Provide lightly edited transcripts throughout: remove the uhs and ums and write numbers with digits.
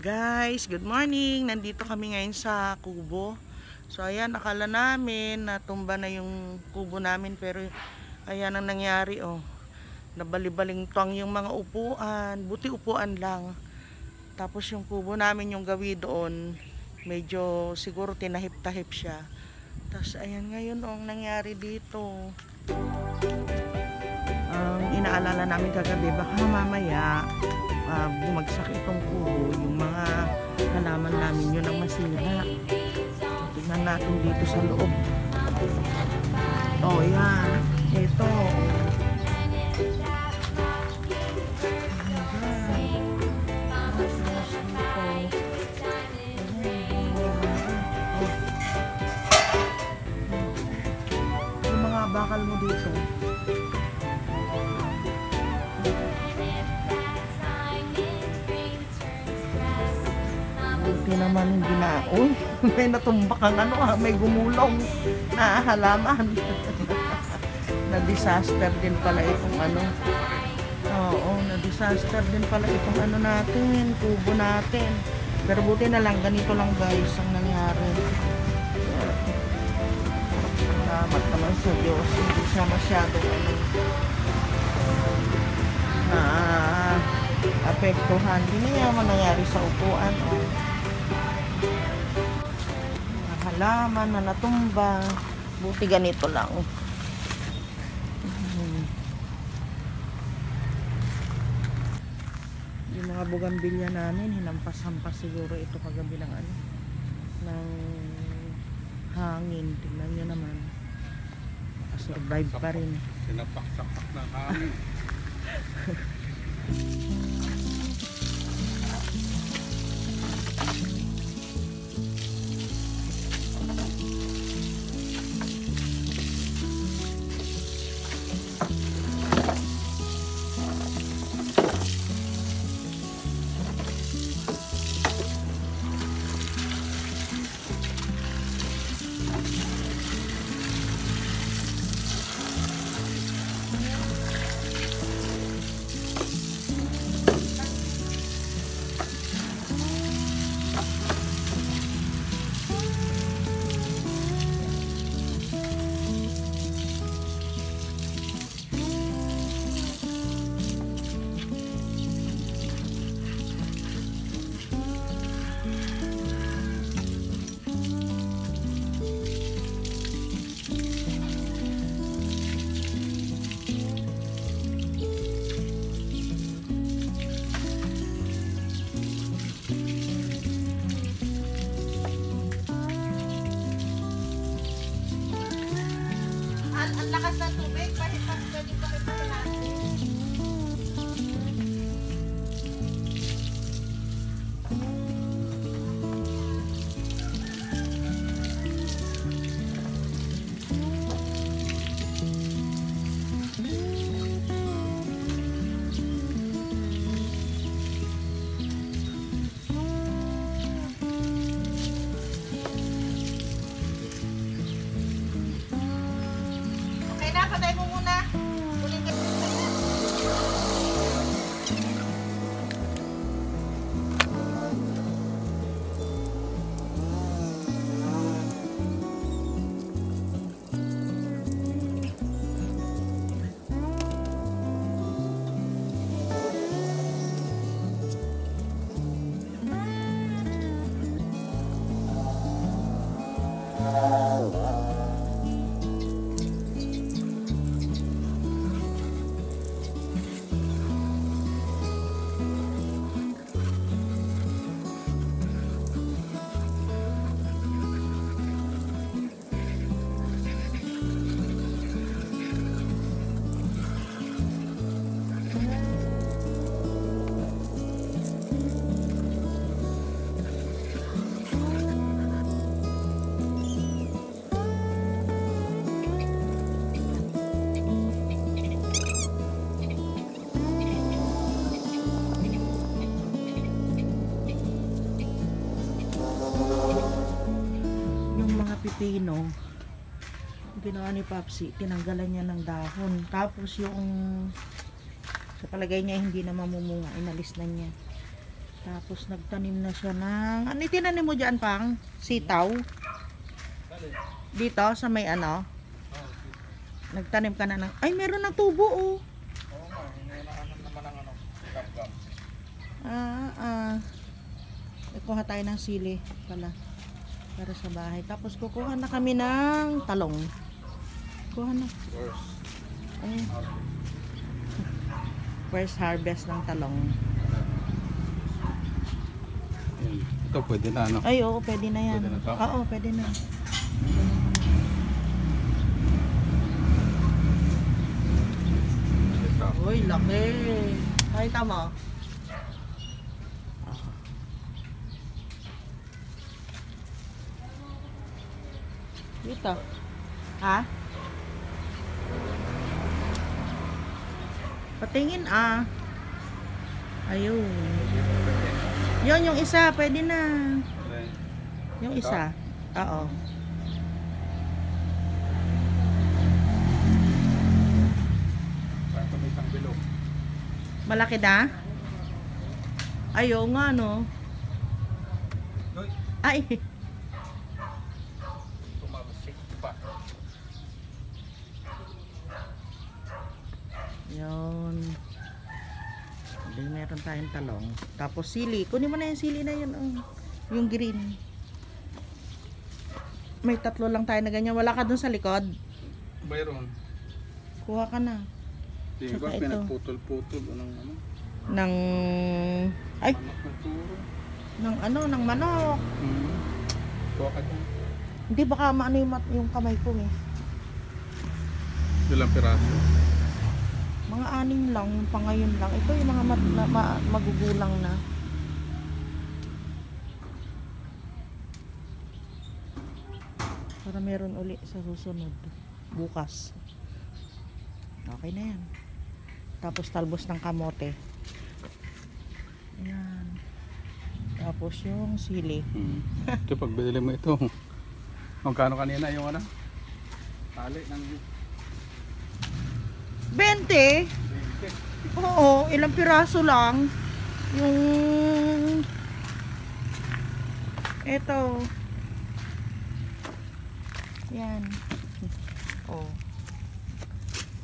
Guys, good morning. Nandito kami ngayon sa kubo. So ayan, akala namin natumba na yung kubo namin, pero ayan ang nangyari, oh. Nabalibaling tuwang yung mga upuan, buti upuan lang. Tapos yung kubo namin, yung gawi doon, medyo siguro tinahip-tahip siya. Tapos ayan ngayon, oh, ang nangyari dito. Ang inaalala namin kagabi, baka mamaya bumagsak itong kubo, yung mga halaman namin, yun ang masira. Tingnan natin dito sa loob. Oh, yan. Ito. Yung mga bakal mo dito. Buti naman hindi na, uy, may natumbak ang may gumulong na halaman. Na disaster din pala itong Oo, na disaster din pala itong natin, kubo natin. Pero buti na lang, ganito lang guys ang nangyari. Salamat naman sa Diyos, hindi siya masyadong apektuhan. Hindi naman nangyari sa upuan, oh. Halaman na natumba, buti ganito lang. Yung mga bugambilya namin, hinampas-hampas siguro ito kagabi ng ng hangin. Tingnan nyo naman, survive pa rin. Sinapak-sapak ng hangin. Ang lakas ng tubig, pwede pa natin. Patay mo muna. Kunin ka. pipino, ginawa ni Papsi, tinanggalan niya ng dahon. Tapos yung sa palagay niya hindi na mamumunga, inalis na niya. Tapos nagtanim na siya ng... Ano tinanim mo dyan pang? Sitaw? Dito sa may ano? Nagtanim ka na ng... Ay, meron ng tubo oh. Oo nga, hinahanahan naman ang ano, gam-gam. Kuha tayo ng sili pala. Para sa bahay. Tapos kukuha na kami ng talong. Kuha na. First, Ay. First harvest ng talong. yun. Ito pwede na ano. Ay, oo, pwede na yan. Pwede na to? Oo, pwede na. Ito. Uy, laki. Ay, tama. Dito. Ha? Patingin Ayun. Yon yung isa, pwede na. Yung isa. Oo. Parang may isang bilog. Malaki na? Ayaw nga, no? Uy, Ay, tumabasik pa. yun. Hindi, meron tayong talong. Tapos sili. Kunin mo na yung sili na yun, oh. Yung green. May 3 lang tayo na ganyan. Wala ka dun sa likod. Bayron. Kuha ka na. Di Saka ba ito. pinagputol-putol o ng ano? Ng... Ay, Anak ng turo. ng ano, ng manok. Kuha ka dyan. Hindi, baka maano yung kamay ko, eh. Ilang piraso? Mga 6 lang, yung pangayon lang. Ito yung mga magugulang na. Para meron uli sa susunod. Bukas. Okay na yan. Tapos talbos ng kamote. Ayan. Tapos yung sili. Ito pag binili mo ito. Magkano kanina yung ano? Tali ng 20? 20. Oo, ilang piraso lang. Yung... Ito. Yan. Oh.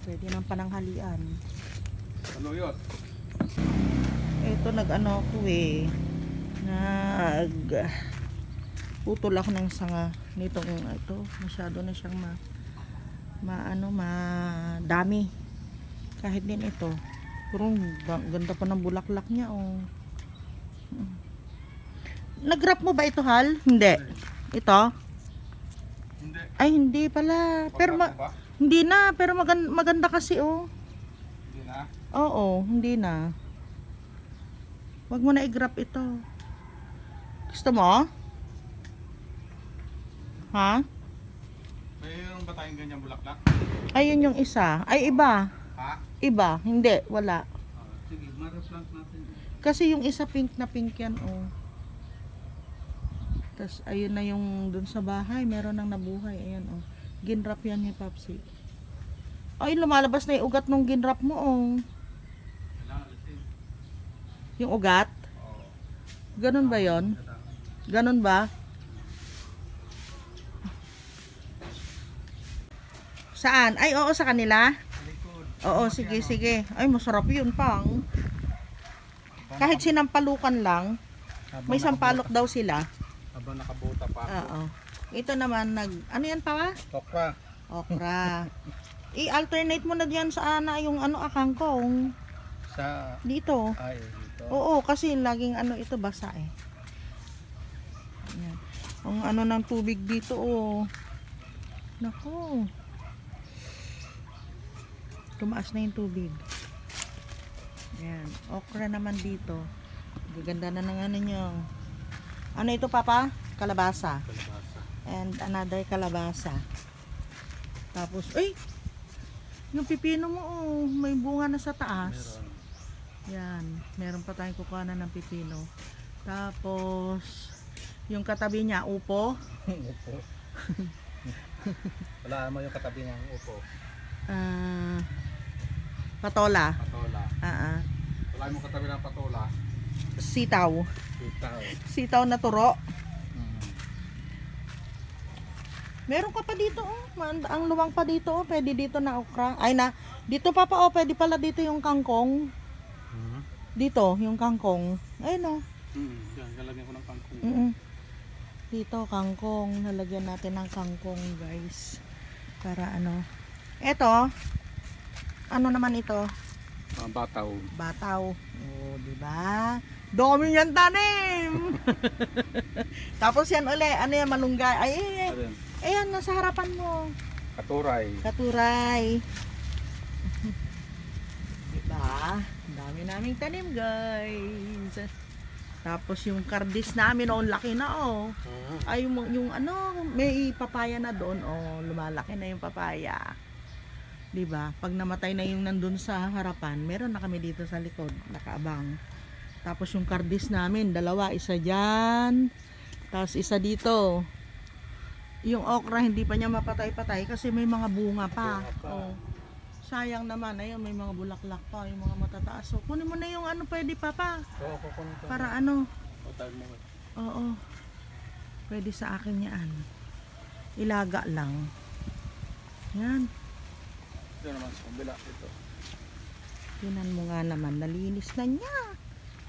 Pwede ng pananghalian. Ano yun? Ito nag-ano ako eh. Putol ako ng sanga nitong ito. Masyado na siyang madami. Kahit din ito. Pero ganda pa ng bulaklak niya oh. Nag-wrap mo ba ito, Hal? Hindi. Ito? Hindi. Ay, hindi pala. Pero Ba? hindi na, pero maganda kasi oh. Hindi na. Oo, hindi na. Wag mo na i-grab ito. Gusto mo? Ha? Mayroon ba tayong ganyan bulaklak? Ayun yung isa. Ay, iba. Ha? Iba. Hindi, wala. Sige, maraplant natin. Kasi yung isa pink na pink yan, oh. Tapos, ayun na yung dun sa bahay. Meron nang nabuhay. Ayan, oh. Ginrap yan ni Papsi. Ay, lumalabas na yung ugat nung ginrap mo, oh. Kailangan alisin. Yung ugat? Oo. Ganun ba yon? Ganun ba? Saan? Ay, oo, sa kanila? Likod. Oo, sige, sige. Ay, masarap yun, pang. Kahit sinampalukan lang, may sampalok daw sila. Habang nakabuta pa ako. Oo. Ito naman, ano yan pa? Tokwa. Okra. I-alternate mo na diyan sa yung akangkong. Sa... Dito. Ay, dito. Oo, kasi laging ito basa eh. Ayan. Ang ng tubig dito, oh. Nako. Tumaas na yung tubig. Ayan. Okra naman dito. Gaganda na ng nyo. Ano ito, Papa? Kalabasa. Kalabasa. And another kalabasa. Tapos, ay! Yung pipino mo, oh, may bunga na sa taas. Meron. Yan. Meron pa tayong kukuhanan ng pipino. Tapos, yung katabi niya, upo. Upo. Wala mo yung katabi ng upo. Patola. Patola. Ah, Wala mo katabi ng patola. sitaw. Sitaw. Sitaw na turo. Mm. Meron ka pa dito oh. Ang luwang pa dito oh. Pwede dito na okra. Ay na, dito papa oh. Pwede pala dito yung kangkong. Mm. Dito, yung kangkong. Ayun oh. Yan, lalagyan ko ng kangkong. Dito, kangkong. Nalagyan natin ng kangkong, guys. Para ano. Eto. Ano naman ito? Bataw. Bataw. Oh, di ba? Dami yan tanim. Tapos yan uli. Ano yan, malunggay. Ay. Ayan. Ayan, nasa harapan mo. Katuray. Katuray. Diba? Ang dami naming tanim, guys. Tapos yung kardis namin, oh, laki na, oh. Ay, yung ano, may papaya na doon, oh, lumalaki na yung papaya. Diba? Pag namatay na yung nandun sa harapan, meron na kami dito sa likod, nakaabang. Tapos yung kardis namin, dalawa, isa dyan, tapos isa dito. Yung okra, hindi pa niya mapatay-patay kasi may mga bunga pa. Oh. Sayang naman, ayun, may mga bulaklak pa, yung mga matataas. So, kunin mo na yung ano, pwede papa. Oo, kukunin ko. Para ano? Patay mo. Oo. Pwede sa akin yan. Ilaga lang. Yan. Ito naman sa kabila. Ito. Tinan mo nga naman, nalinis na niya.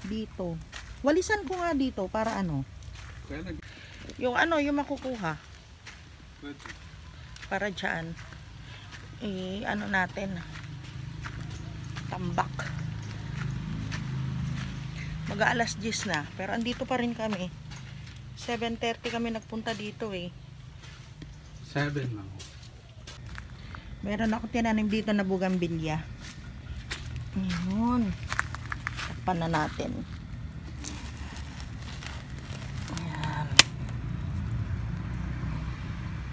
Dito. Walisan ko nga dito para ano. Kaya nag... Yung ano, yung makukuha. Pwede. Para dyan. Ano natin. Tambak. Mag-aalas 10 na. Pero andito pa rin kami. 7:30 kami nagpunta dito eh. 7 lang. Meron ako tinanim dito na bugambilya. Ayun. Takpan na natin. Ayan.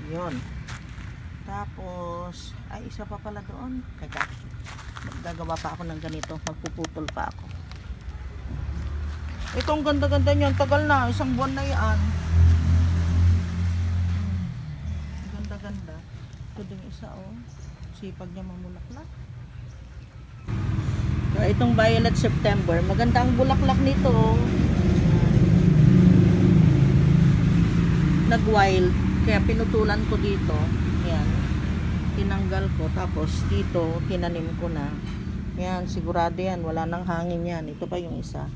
Yun. Tapos, ay isa pa pala doon. Teka. Gagawa pa ako ng ganito. Magpuputol pa ako. Itong ganda-ganda niyan. Tagal na. Isang buwan na yan. Ganda-ganda. Ito din isa oh. Sipag niya mamulaklak. So, itong Violet September. Maganda ang bulaklak nito. Nag-wild. Kaya pinutulan ko dito. Yan. Tinanggal ko. Tapos dito, tinanim ko na. Yan, sigurado yan. Wala nang hangin yan. Ito pa yung isa.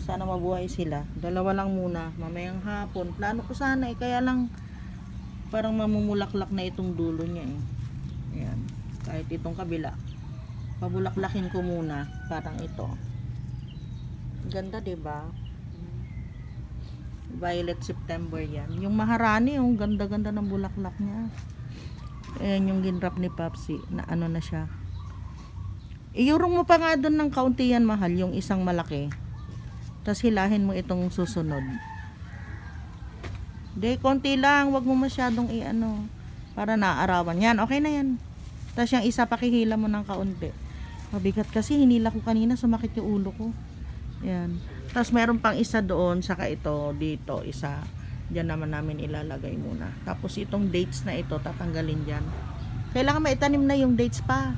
Sana mabuhay sila. Dalawa lang muna. Mamayang hapon. Plano ko sana eh. Kaya lang parang mamumulaklak na itong dulo niya eh. Yan. Kahit itong kabila. Pabulaklakin ko muna. Parang ito. Ganda diba? Violet September yan. Yung maharani, yung ganda-ganda ng bulaklak niya. Ayan yung ginrap ni Papsi na ano na siya. Iurong mo pa nga doon ng kaunti yan, mahal, yung isang malaki. Tapos hilahin mo itong susunod. Hindi, konti lang. Wag mo masyadong i-ano. Para naaarawan. Yan, okay na yan. Tapos yung isa, pakihila mo ng kaunti. Mabigat kasi, hinila ko kanina, sumakit yung ulo ko. Yan. Tapos meron pang isa doon, saka ito, dito, isa. Diyan naman namin ilalagay muna. Tapos itong dates na ito, tatanggalin dyan. Kailangan maitanim na yung dates pa.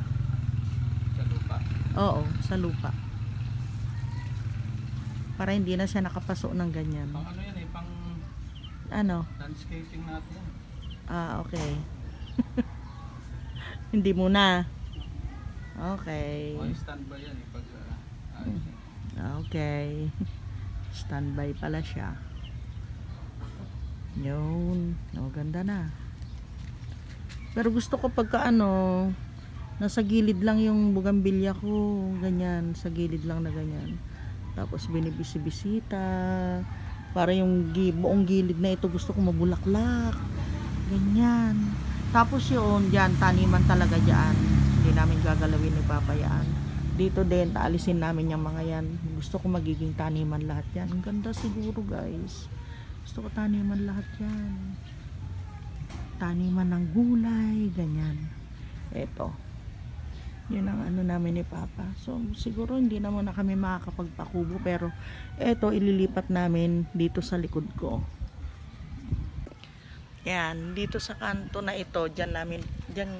Sa lupa. Oo, sa lupa. Para hindi na siya nakapaso ng ganyan. Pang ano yan eh, pang Ano? landscaping natin. Ah, okay. Hindi muna. Okay. One standby yan eh, pag ayos yan. Okay. Standby pala siya. Yun. O, ganda na. Pero gusto ko pagka ano, nasa gilid lang yung bugambilya ko. Ganyan. Sa gilid lang na ganyan. Tapos binibisi-bisita. Para yung buong gilid na ito gusto ko mabulaklak. Ganyan. Tapos yun, dyan, taniman talaga dyan. Hindi namin gagalawin ni Papa yan. Dito din, taalisin namin yung mga yan. Gusto ko magiging taniman lahat yan. Ang ganda siguro guys. Gusto ko taniman lahat yan. Taniman ng gulay, ganyan. Eto. Yun ang ano namin ni Papa. So, siguro hindi naman na kami makakapagpakubo. Pero, eto, ililipat namin dito sa likod ko. Yan, dito sa kanto na ito, dyan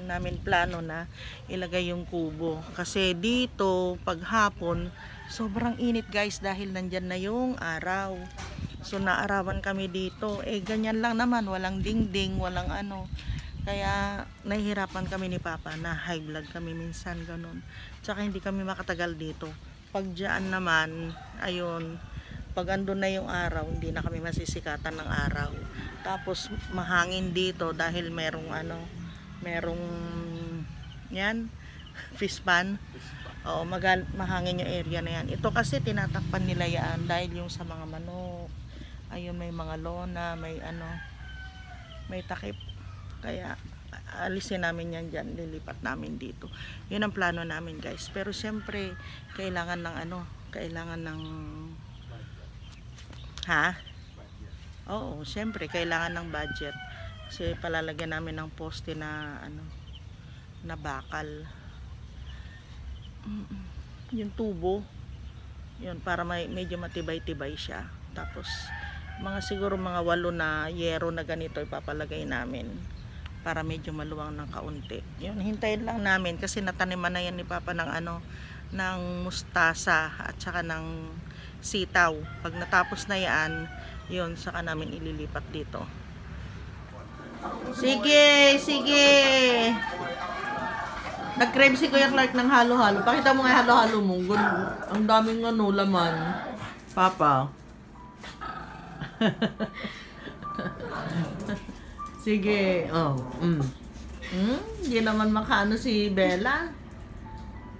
namin plano na ilagay yung kubo. Kasi dito, pag hapon, Sobrang init guys dahil nandyan na yung araw. So naarawan kami dito. Eh ganyan lang naman, walang dingding, walang ano. Kaya nahihirapan kami ni Papa na high blood kami minsan ganun. Tsaka hindi kami makatagal dito. Pag dyan naman, ayun, pag andun na yung araw, hindi na kami masisikatan ng araw. Tapos mahangin dito dahil merong ano, merong yan, fish pan. Oo, mahangin yung area na yan. Ito kasi tinatakpan nila yan dahil yung sa mga manok. Ayun, may mga lona, may ano, may takip. Kaya alisin namin yan dyan, lilipat namin dito. Yun ang plano namin guys. Pero syempre, kailangan ng ano, kailangan ng Oo, syempre, kailangan ng budget. Kasi palalagyan namin ng poste na ano, na bakal. Yung tubo. Yun, para medyo matibay-tibay siya. Tapos, siguro mga 8 na yero na ganito ipapalagay namin para medyo maluwang ng kaunti. Yun, hintayin lang namin kasi nataniman na yan ni Papa ng ano, ng mustasa at saka ng sitaw. Pag natapos na yan, yun, saka namin ililipat dito. Sige, sige. Nag-crave si Kuya Clark ng halo-halo. Pakita mo nga halo-halo mo. Ang daming ano, laman. Papa. Sige. Oh. Hindi naman makaano si Bella.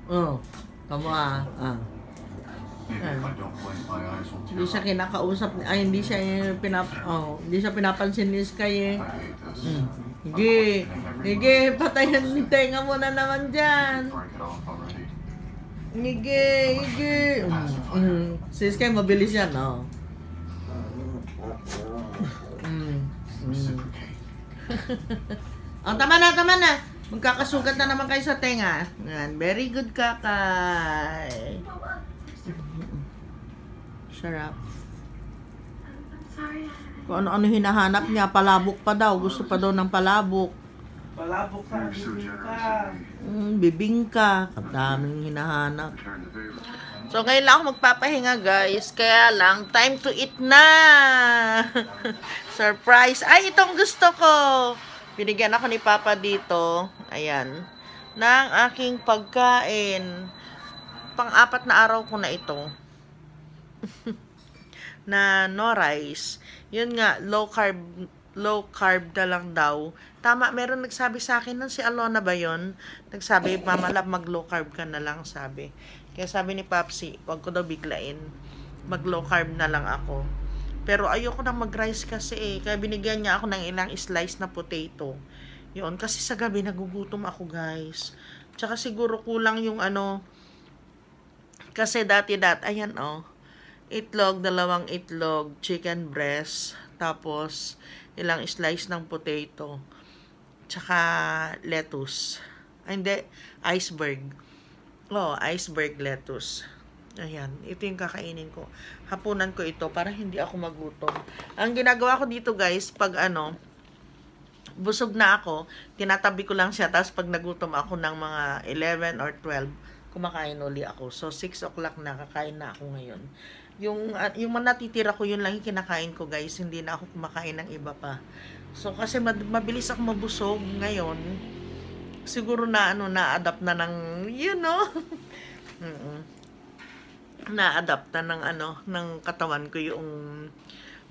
Oh. Tama Hindi siya kinakausap. Ay, hindi siya hindi siya pinapansin ni Sky eh. Sige. Sige, patayan ni tenga mo na naman dyan. Sige, sige. Si Sky mabilis yan, oh. Oh, tama na, tama na. Magkakasugat na naman kayo sa tenga. Yan, very good kakay. Sarap. Kung ano-ano hinahanap niya, palabok pa daw. Gusto pa daw ng palabok. Palabok sa bibingka. Bibingka. Kadaming hinahanap. So, ngayon lang ako magpapahinga, guys. Kaya lang, time to eat na! Surprise! Ay, itong gusto ko! Binigyan ako ni Papa dito. Ayan. Ng aking pagkain. Pang-4 na araw ko na ito. Na no rice. Yun nga, low carb na lang daw. Tama, meron nagsabi sa akin nun, si Alona ba yun? Nagsabi, Mama Love, mag low carb ka na lang, sabi. Kaya sabi ni Papsi, wag ko daw biglain. Mag low carb na lang ako. Pero ayoko na mag rice kasi eh. Kaya binigyan niya ako ng ilang slice na potato. Yun, kasi sa gabi nagugutom ako, guys. Tsaka siguro kulang yung ano, kasi ayan oh, itlog, 2 itlog, chicken breast, tapos ilang slice ng potato, tsaka lettuce. Ay, hindi, iceberg. Oh, iceberg lettuce. Ayan, ito yung kakainin ko. Hapunan ko ito para hindi ako magutom. Ang ginagawa ko dito, guys, pag ano, busog na ako, tinatabi ko lang siya, tapos pag nagutom ako ng mga 11 or 12, kumakain uli ako. So, 6 o'clock na, kakain na ako ngayon. Yung natitira ko, yun lang yung kinakain ko, guys. Hindi na ako kumakain ng iba pa. So, kasi mabilis ako mabusog ngayon. Siguro na, na-adapt na ng, you know, na-adapt na ng, ng katawan ko yung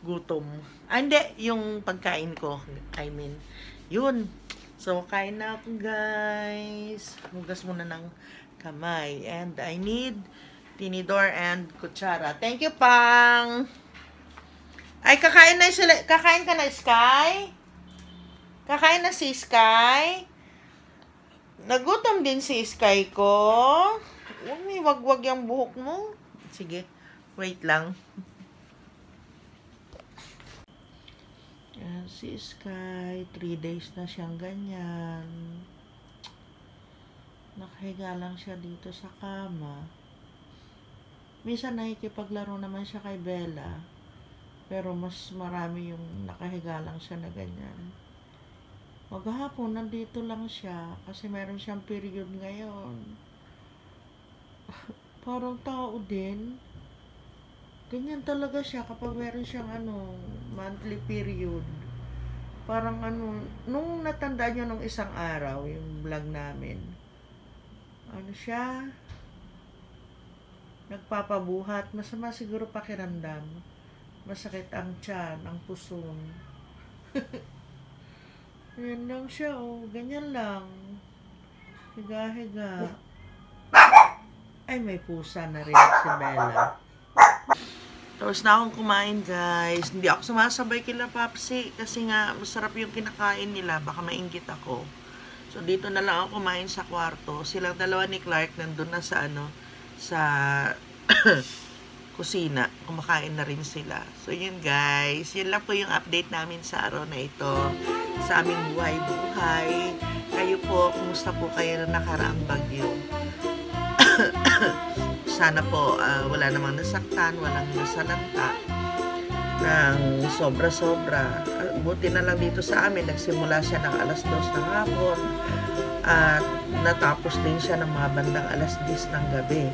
gutom. Hindi, yung pagkain ko. I mean, yun. So, kain na ako, guys. Hugas muna ng kamay. And I need tinidor and kutsara. Thank you, Pang. Ay, kakain na sila. Kakain ka na, Sky? Kakain na si Sky? Nagutom din si Sky ko. Wag yung buhok mo. Sige, wait lang. Yan si Sky. 3 days na siyang ganyan. Nakahiga lang siya dito sa kama. Minsan nakikipaglaro naman siya kay Bella. Pero mas marami yung nakahiga lang siya na ganyan. Maghapon, nandito lang siya. Kasi meron siyang period ngayon. Parang tao din. Ganyan talaga siya kapag meron siyang monthly period. Parang nung natandaan niyo nung isang araw, yung vlog namin, siya, nagpapabuhat, masama siguro pakiramdam. Masakit ang tiyan, ang puson. Yan lang siya, ganyan lang. Higa-higa. Ay, may pusa na rin si Bella. Tapos na akong kumain, guys. Hindi ako sumasabay kila Papsi kasi nga masarap yung kinakain nila. Baka mainggit ako. So, dito na lang ako kumain sa kwarto. Silang dalawa ni Clark nandun na sa sa kusina. Kumakain na rin sila. So, yun guys. Yun lang po yung update namin sa araw na ito. Sa aming buhay-buhay. Kayo po, kumusta po kayo na nakaraang bagyo? Sana po wala namang nasaktan, walang nasalanta ng sobra-sobra. Buti na lang dito sa amin, nagsimula siya ng alas 2 ng hapon at natapos din siya ng mga bandang alas 10 ng gabi.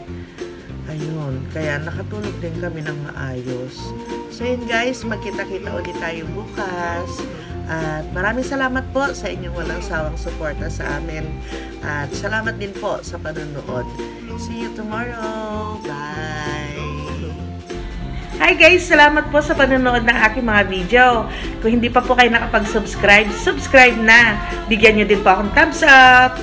Ayun, kaya nakatulog din kami ng maayos. So yun guys, magkita-kita ulit tayo bukas. At maraming salamat po sa inyong walang sawang suporta sa amin. At salamat din po sa panonood. See you tomorrow. Bye! Hi guys! Salamat po sa panonood ng aking mga video. Kung hindi pa po kayo nakapag-subscribe, subscribe na. Bigyan nyo din po akong thumbs up.